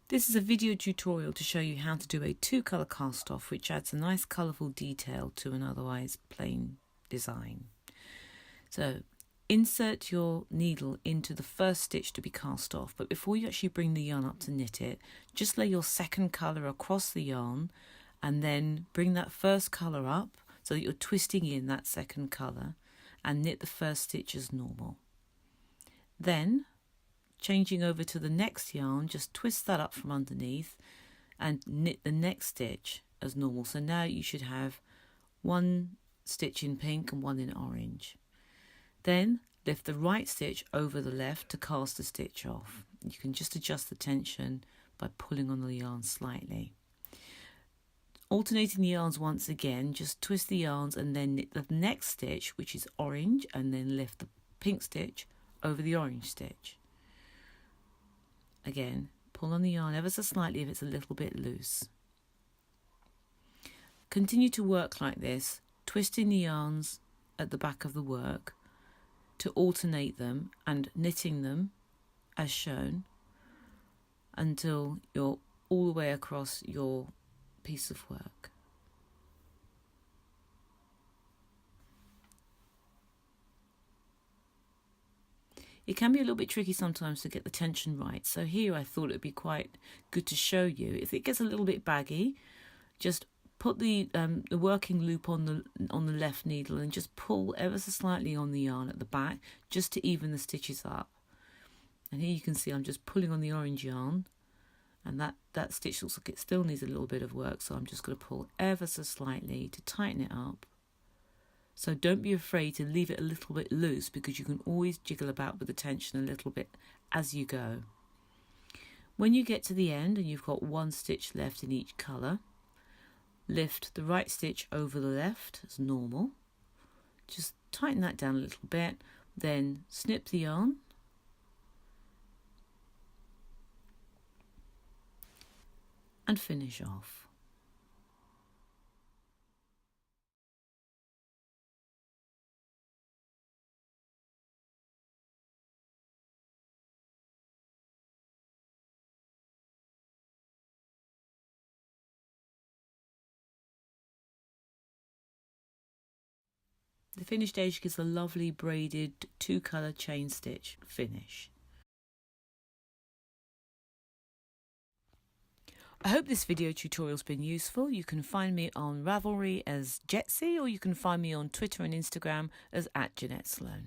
This is a video tutorial to show you how to do a two-colour cast off, which adds a nice colourful detail to an otherwise plain design. So insert your needle into the first stitch to be cast off, but before you actually bring the yarn up to knit it, just lay your second colour across the yarn and then bring that first colour up so that you're twisting in that second colour and knit the first stitch as normal. Then changing over to the next yarn, just twist that up from underneath and knit the next stitch as normal. So now you should have one stitch in pink and one in orange. Then lift the right stitch over the left to cast the stitch off. You can just adjust the tension by pulling on the yarn slightly. Alternating the yarns once again, just twist the yarns and then knit the next stitch, which is orange, and then lift the pink stitch over the orange stitch. Again, pull on the yarn ever so slightly if it's a little bit loose. Continue to work like this, twisting the yarns at the back of the work to alternate them and knitting them as shown until you're all the way across your piece of work. It can be a little bit tricky sometimes to get the tension right, so here I thought it would be quite good to show you. If it gets a little bit baggy, just put the working loop on the left needle and just pull ever so slightly on the yarn at the back just to even the stitches up. And here you can see I'm just pulling on the orange yarn, and that stitch looks like it still needs a little bit of work, so I'm just going to pull ever so slightly to tighten it up. So don't be afraid to leave it a little bit loose, because you can always jiggle about with the tension a little bit as you go. When you get to the end and you've got one stitch left in each colour, lift the right stitch over the left as normal. Just tighten that down a little bit, then snip the yarn and finish off. The finished edge gives a lovely braided two-colour chain stitch finish. I hope this video tutorial has been useful. You can find me on Ravelry as Jetsy, or you can find me on Twitter and Instagram as @JeanetteSloan.